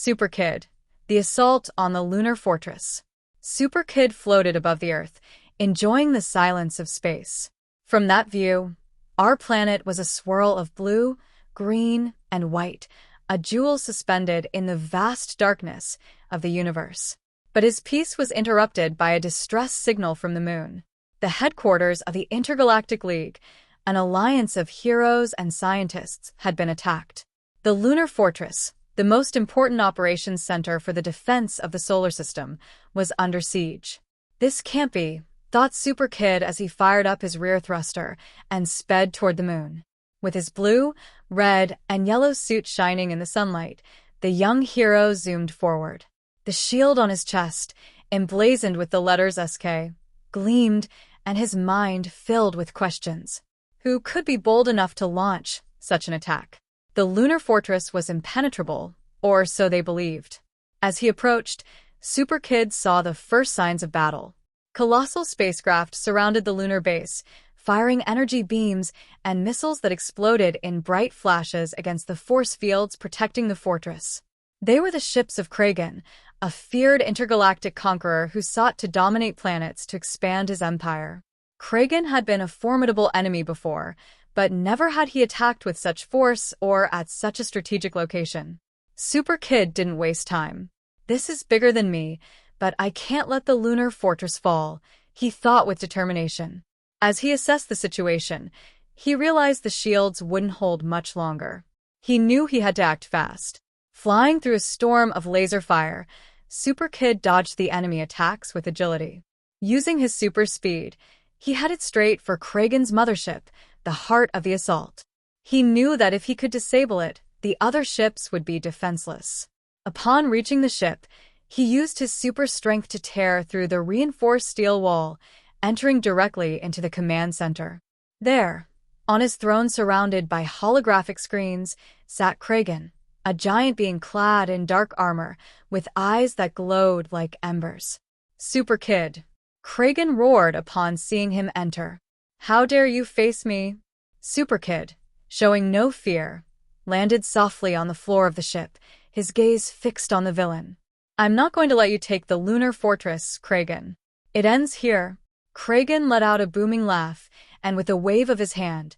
SuperKid, the assault on the lunar fortress. SuperKid floated above the Earth, enjoying the silence of space. From that view, our planet was a swirl of blue, green, and white, a jewel suspended in the vast darkness of the universe. But his peace was interrupted by a distress signal from the moon. The headquarters of the Intergalactic League, an alliance of heroes and scientists, had been attacked. The lunar fortress, the most important operations center for the defense of the solar system, was under siege. "This can't be," thought SuperKid as he fired up his rear thruster and sped toward the moon. With his blue, red, and yellow suit shining in the sunlight, the young hero zoomed forward. The shield on his chest, emblazoned with the letters SK, gleamed, and his mind filled with questions. Who could be bold enough to launch such an attack? The lunar fortress was impenetrable, or so they believed. As he approached, SuperKid saw the first signs of battle. Colossal spacecraft surrounded the lunar base, firing energy beams and missiles that exploded in bright flashes against the force fields protecting the fortress. They were the ships of Kragon, a feared intergalactic conqueror who sought to dominate planets to expand his empire. Kragon had been a formidable enemy before, but never had he attacked with such force or at such a strategic location. SuperKid didn't waste time. "This is bigger than me, but I can't let the lunar fortress fall," he thought with determination. As he assessed the situation, he realized the shields wouldn't hold much longer. He knew he had to act fast. Flying through a storm of laser fire, SuperKid dodged the enemy attacks with agility. Using his super speed, he headed straight for Kragon's mothership, the heart of the assault. He knew that if he could disable it, the other ships would be defenseless. Upon reaching the ship, he used his super strength to tear through the reinforced steel wall, entering directly into the command center. There, on his throne surrounded by holographic screens, sat Kragon, a giant being clad in dark armor, with eyes that glowed like embers. "SuperKid," Kragon roared upon seeing him enter. "How dare you face me?" SuperKid, showing no fear, landed softly on the floor of the ship, his gaze fixed on the villain. "I'm not going to let you take the lunar fortress, Kragon. It ends here." Kragon let out a booming laugh and, with a wave of his hand,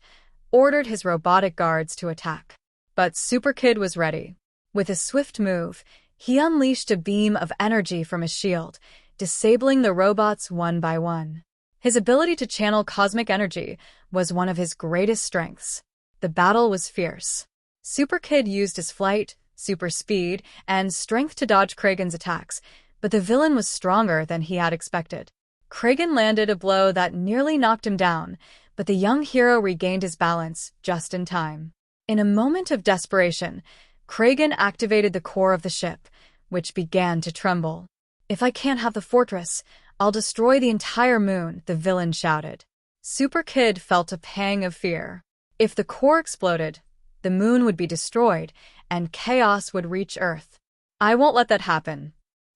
ordered his robotic guards to attack. But SuperKid was ready. With a swift move, he unleashed a beam of energy from his shield, disabling the robots one by one. His ability to channel cosmic energy was one of his greatest strengths. The battle was fierce. SuperKid used his flight, super speed, and strength to dodge Kragon's attacks, but the villain was stronger than he had expected. Kragon landed a blow that nearly knocked him down, but the young hero regained his balance just in time. In a moment of desperation, Kragon activated the core of the ship, which began to tremble. "If I can't have the fortress, I'll destroy the entire moon," the villain shouted. SuperKid felt a pang of fear. If the core exploded, the moon would be destroyed, and chaos would reach Earth. "I won't let that happen,"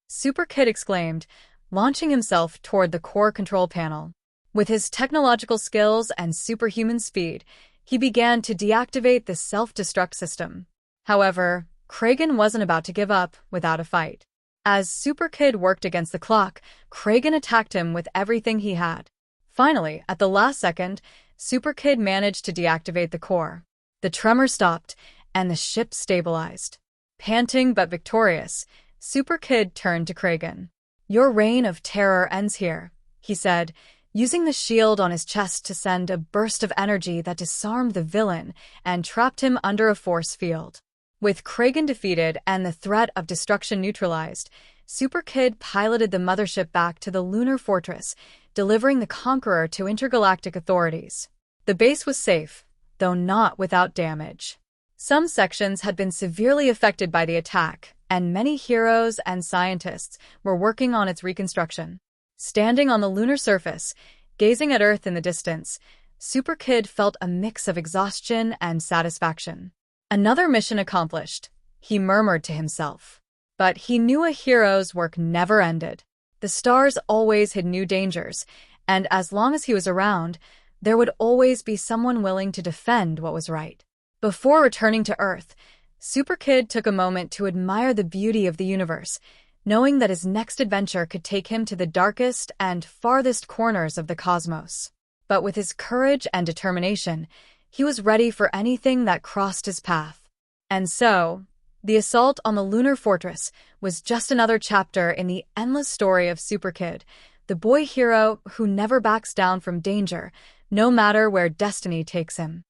SuperKid exclaimed, launching himself toward the core control panel. With his technological skills and superhuman speed, he began to deactivate the self-destruct system. However, Kragon wasn't about to give up without a fight. As SuperKid worked against the clock, Kragon attacked him with everything he had. Finally, at the last second, SuperKid managed to deactivate the core. The tremor stopped, and the ship stabilized. Panting but victorious, SuperKid turned to Kragon. "Your reign of terror ends here," he said, using the shield on his chest to send a burst of energy that disarmed the villain and trapped him under a force field. With Kragon defeated and the threat of destruction neutralized, SuperKid piloted the mothership back to the lunar fortress, delivering the Conqueror to intergalactic authorities. The base was safe, though not without damage. Some sections had been severely affected by the attack, and many heroes and scientists were working on its reconstruction. Standing on the lunar surface, gazing at Earth in the distance, SuperKid felt a mix of exhaustion and satisfaction. Another mission accomplished, he murmured to himself. But he knew a hero's work never ended. The stars always hid new dangers, and as long as he was around, there would always be someone willing to defend what was right. Before returning to Earth, SuperKid took a moment to admire the beauty of the universe, knowing that his next adventure could take him to the darkest and farthest corners of the cosmos. But with his courage and determination, he was ready for anything that crossed his path. And so, the assault on the lunar fortress was just another chapter in the endless story of SuperKid, the boy hero who never backs down from danger, no matter where destiny takes him.